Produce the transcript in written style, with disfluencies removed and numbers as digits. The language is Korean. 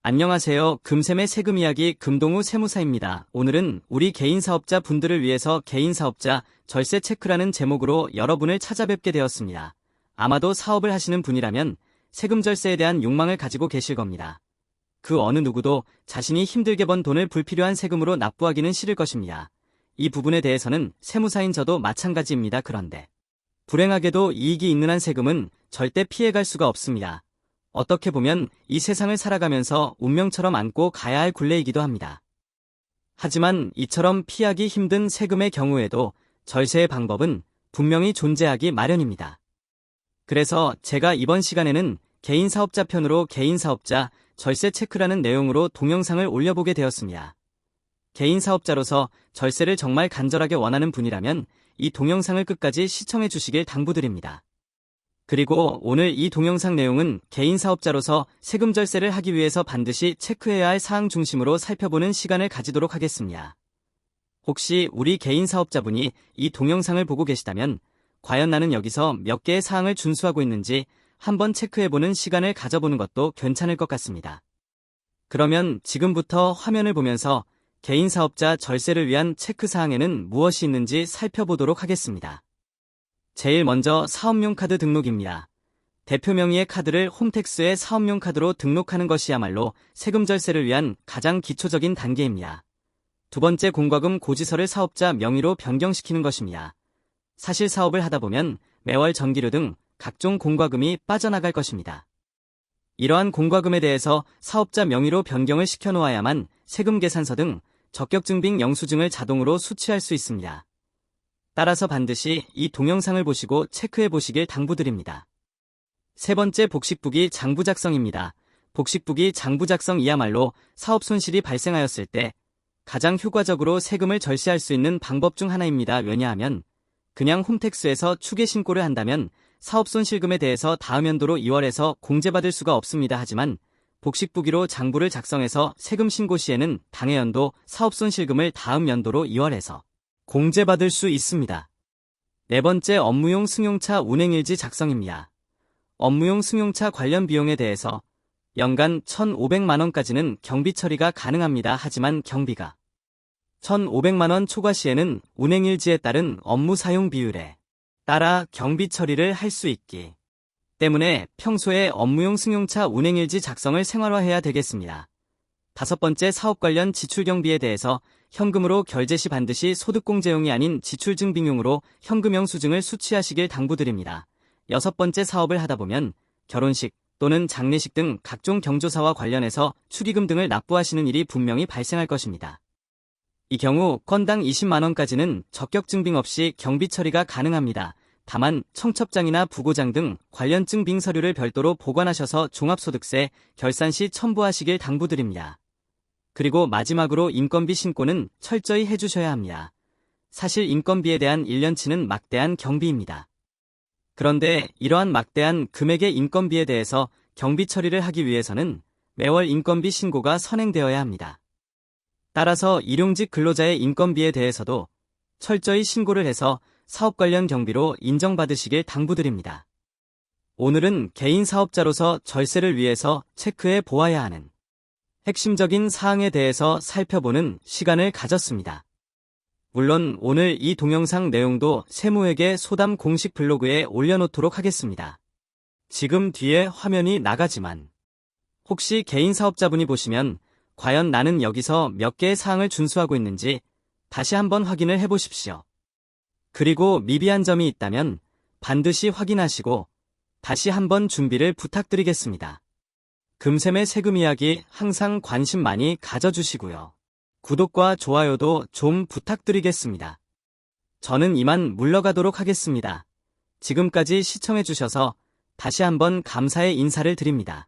안녕하세요. 금샘의 세금 이야기 금동우 세무사입니다. 오늘은 우리 개인 사업자 분들을 위해서 개인 사업자 절세 체크라는 제목으로 여러분을 찾아뵙게 되었습니다. 아마도 사업을 하시는 분이라면 세금 절세에 대한 욕망을 가지고 계실 겁니다. 그 어느 누구도 자신이 힘들게 번 돈을 불필요한 세금으로 납부하기는 싫을 것입니다. 이 부분에 대해서는 세무사인 저도 마찬가지입니다. 그런데 불행하게도 이익이 있는 한 세금은 절대 피해갈 수가 없습니다. 어떻게 보면 이 세상을 살아가면서 운명처럼 안고 가야 할 굴레이기도 합니다. 하지만 이처럼 피하기 힘든 세금의 경우에도 절세의 방법은 분명히 존재하기 마련입니다. 그래서 제가 이번 시간에는 개인 사업자 편으로 개인 사업자 절세 체크라는 내용으로 동영상을 올려보게 되었습니다. 개인 사업자로서 절세를 정말 간절하게 원하는 분이라면 이 동영상을 끝까지 시청해 주시길 당부드립니다. 그리고 오늘 이 동영상 내용은 개인 사업자로서 세금 절세를 하기 위해서 반드시 체크해야 할 사항 중심으로 살펴보는 시간을 가지도록 하겠습니다. 혹시 우리 개인 사업자분이 이 동영상을 보고 계시다면 과연 나는 여기서 몇 개의 사항을 준수하고 있는지 한번 체크해보는 시간을 가져보는 것도 괜찮을 것 같습니다. 그러면 지금부터 화면을 보면서 개인 사업자 절세를 위한 체크 사항에는 무엇이 있는지 살펴보도록 하겠습니다. 제일 먼저 사업용 카드 등록입니다. 대표 명의의 카드를 홈택스에 사업용 카드로 등록하는 것이야말로 세금 절세를 위한 가장 기초적인 단계입니다. 두 번째, 공과금 고지서를 사업자 명의로 변경시키는 것입니다. 사실 사업을 하다 보면 매월 전기료 등 각종 공과금이 빠져나갈 것입니다. 이러한 공과금에 대해서 사업자 명의로 변경을 시켜놓아야만 세금 계산서 등 적격증빙 영수증을 자동으로 수취할 수 있습니다. 따라서 반드시 이 동영상을 보시고 체크해 보시길 당부드립니다. 세 번째, 복식부기 장부 작성입니다. 복식부기 장부 작성이야말로 사업 손실이 발생하였을 때 가장 효과적으로 세금을 절세할 수 있는 방법 중 하나입니다. 왜냐하면 그냥 홈택스에서 추계 신고를 한다면 사업 손실금에 대해서 다음 연도로 2월에서 공제받을 수가 없습니다. 하지만 복식부기로 장부를 작성해서 세금 신고 시에는 당해 연도 사업 손실금을 다음 연도로 2월에서 공제받을 수 있습니다. 네 번째, 업무용 승용차 운행일지 작성입니다. 업무용 승용차 관련 비용에 대해서 연간 1,500만원까지는 경비 처리가 가능합니다. 하지만 경비가 1,500만원 초과 시에는 운행일지에 따른 업무 사용 비율에 따라 경비 처리를 할 수 있기 때문에 평소에 업무용 승용차 운행일지 작성을 생활화해야 되겠습니다. 다섯 번째, 사업 관련 지출 경비에 대해서 현금으로 결제 시 반드시 소득공제용이 아닌 지출증빙용으로 현금 영수증을 수취하시길 당부드립니다. 여섯 번째, 사업을 하다 보면 결혼식 또는 장례식 등 각종 경조사와 관련해서 축의금 등을 납부하시는 일이 분명히 발생할 것입니다. 이 경우 건당 20만원까지는 적격증빙 없이 경비 처리가 가능합니다. 다만 청첩장이나 부고장 등 관련 증빙 서류를 별도로 보관하셔서 종합소득세 결산 시 첨부하시길 당부드립니다. 그리고 마지막으로 인건비 신고는 철저히 해주셔야 합니다. 사실 인건비에 대한 1년치는 막대한 경비입니다. 그런데 이러한 막대한 금액의 인건비에 대해서 경비 처리를 하기 위해서는 매월 인건비 신고가 선행되어야 합니다. 따라서 일용직 근로자의 인건비에 대해서도 철저히 신고를 해서 사업 관련 경비로 인정받으시길 당부드립니다. 오늘은 개인 사업자로서 절세를 위해서 체크해 보아야 하는 핵심적인 사항에 대해서 살펴보는 시간을 가졌습니다. 물론 오늘 이 동영상 내용도 세무회계 소담 공식 블로그에 올려놓도록 하겠습니다. 지금 뒤에 화면이 나가지만 혹시 개인 사업자분이 보시면 과연 나는 여기서 몇 개의 사항을 준수하고 있는지 다시 한번 확인을 해보십시오. 그리고 미비한 점이 있다면 반드시 확인하시고 다시 한번 준비를 부탁드리겠습니다. 금샘의 세금 이야기 항상 관심 많이 가져주시고요. 구독과 좋아요도 좀 부탁드리겠습니다. 저는 이만 물러가도록 하겠습니다. 지금까지 시청해주셔서 다시 한번 감사의 인사를 드립니다.